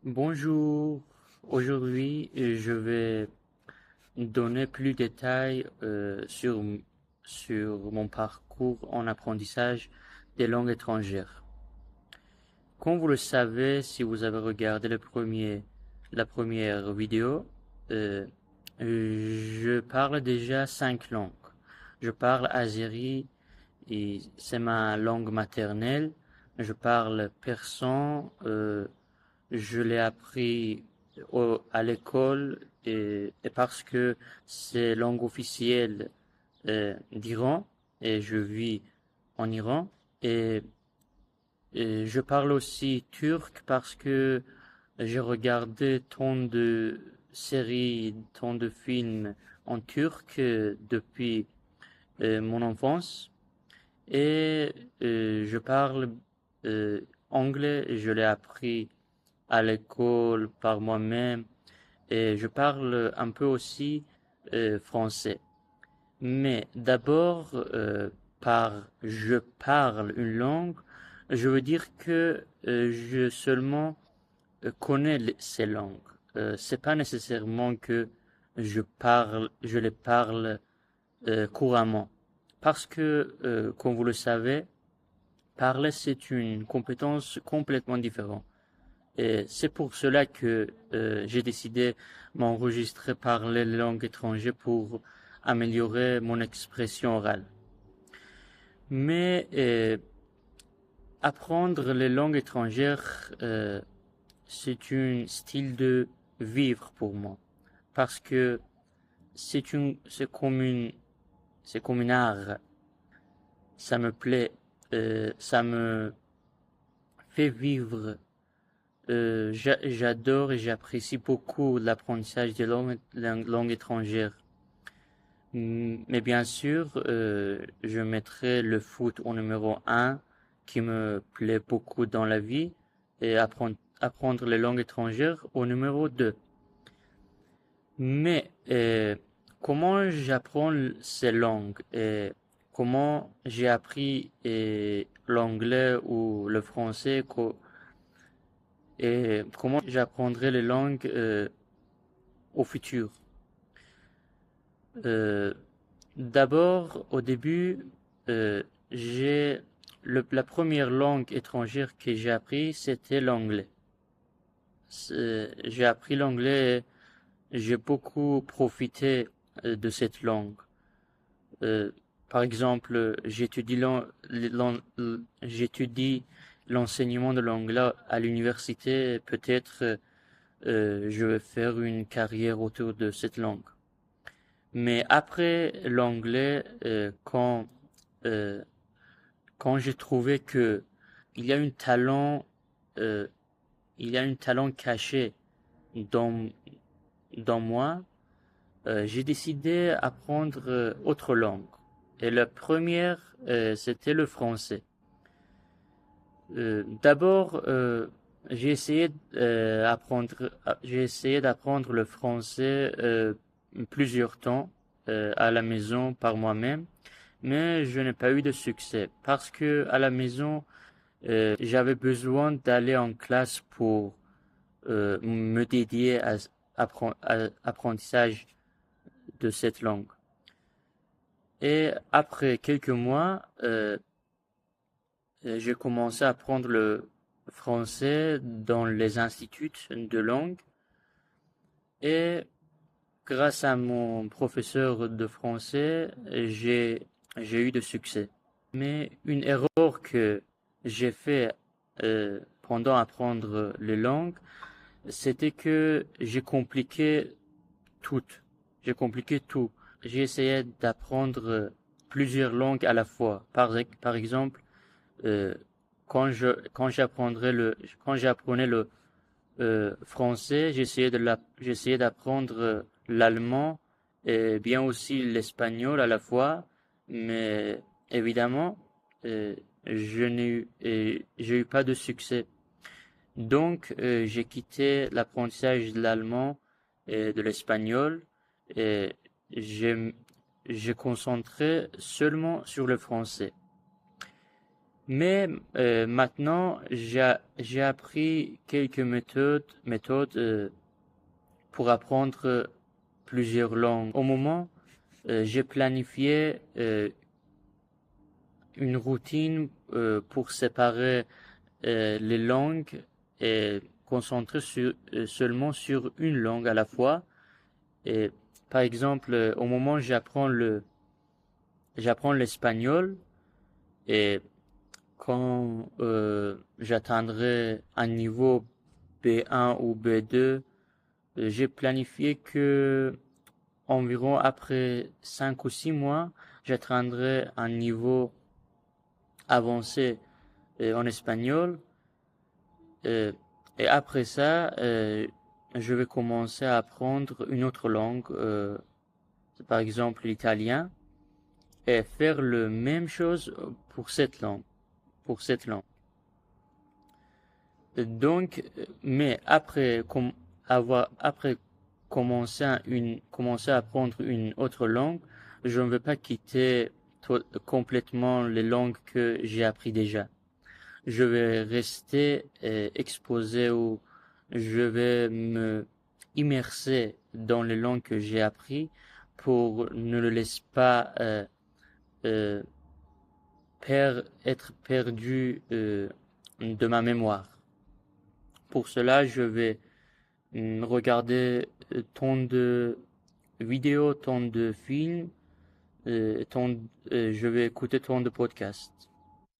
Bonjour, aujourd'hui je vais donner plus de détails sur mon parcours en apprentissage des langues étrangères. Comme vous le savez, si vous avez regardé la première vidéo, euh, je parle déjà 5 langues. Je parle azéri et c'est ma langue maternelle. Je parle persan, je l'ai appris à l'école et parce que c'est langue officielle d'Iran et je vis en Iran et, et je parle aussi turc parce que j'ai regardé tant de séries, tant de films en turc depuis mon enfance et je parle anglais et je l'ai appris à l'école par moi-même et je parle un peu aussi français. Mais d'abord, par je parle une langue, je veux dire que je seulement connais ces langues. C'est pas nécessairement que je les parle couramment. Parce que, comme vous le savez, parler c'est une compétence complètement différente. Et c'est pour cela que j'ai décidé m'enregistrer par les langues étrangères pour améliorer mon expression orale. Mais apprendre les langues étrangères, c'est un style de vivre pour moi. Parce que c'est comme une art. Ça me plaît, ça me fait vivre. J'adore et j'apprécie beaucoup l'apprentissage des langues étrangères. Mais bien sûr, je mettrai le foot au numéro un, qui me plaît beaucoup dans la vie, et apprendre les langues étrangères au numéro 2. Mais comment j'apprends ces langues et comment j'ai appris l'anglais ou le français et comment j'apprendrai les langues au futur. Euh, D'abord, au début, euh, la première langue étrangère que j'ai appris, c'était l'anglais. J'ai appris l'anglais et j'ai beaucoup profité de cette langue. Euh, Par exemple, j'étudie l'enseignement de l'anglais à l'université. Peut-être je vais faire une carrière autour de cette langue. Mais après l'anglais, euh, quand j'ai trouvé que il y a un talent, euh, il y a un talent caché dans, dans moi, j'ai décidé d'apprendre autre langue. Et la première, c'était le français. D'abord, j'ai essayé d'apprendre le français plusieurs temps à la maison par moi-même, mais je n'ai pas eu de succès parce que à la maison, j'avais besoin d'aller en classe pour me dédier à l'apprentissage de cette langue. Et après quelques mois, j'ai commencé à apprendre le français dans les instituts de langue et grâce à mon professeur de français, j'ai eu de succès. Mais une erreur que j'ai fait pendant apprendre les langues, c'était que tout. J'ai compliqué tout. J'ai essayé d'apprendre plusieurs langues à la fois. Par exemple, euh, quand j'apprenais le français, j'essayais d'apprendre l'allemand et bien aussi l'espagnol à la fois, mais évidemment, euh, j'ai eu pas de succès. Donc, j'ai quitté l'apprentissage de l'allemand et de l'espagnol et j'ai j'ai concentré seulement sur le français. Mais maintenant, j'ai appris quelques méthodes pour apprendre plusieurs langues. Au moment, j'ai planifié une routine pour séparer les langues et concentrer seulement sur une langue à la fois. Et par exemple, au moment où j'apprends l'espagnol, et quand j'atteindrai un niveau B1 ou B2, j'ai planifié que environ après 5 ou 6 mois, j'atteindrai un niveau avancé en espagnol. Et après ça, je vais commencer à apprendre une autre langue, par exemple l'italien, et faire la même chose pour cette langue. Donc, mais après commencer à apprendre une autre langue, je ne vais pas quitter complètement les langues que j'ai appris déjà. Je vais rester exposé ou je vais me immerser dans les langues que j'ai appris pour ne le laisser pas euh, être perdu de ma mémoire. Pour cela, je vais regarder tant de vidéos, tant de films, je vais écouter tant de podcasts.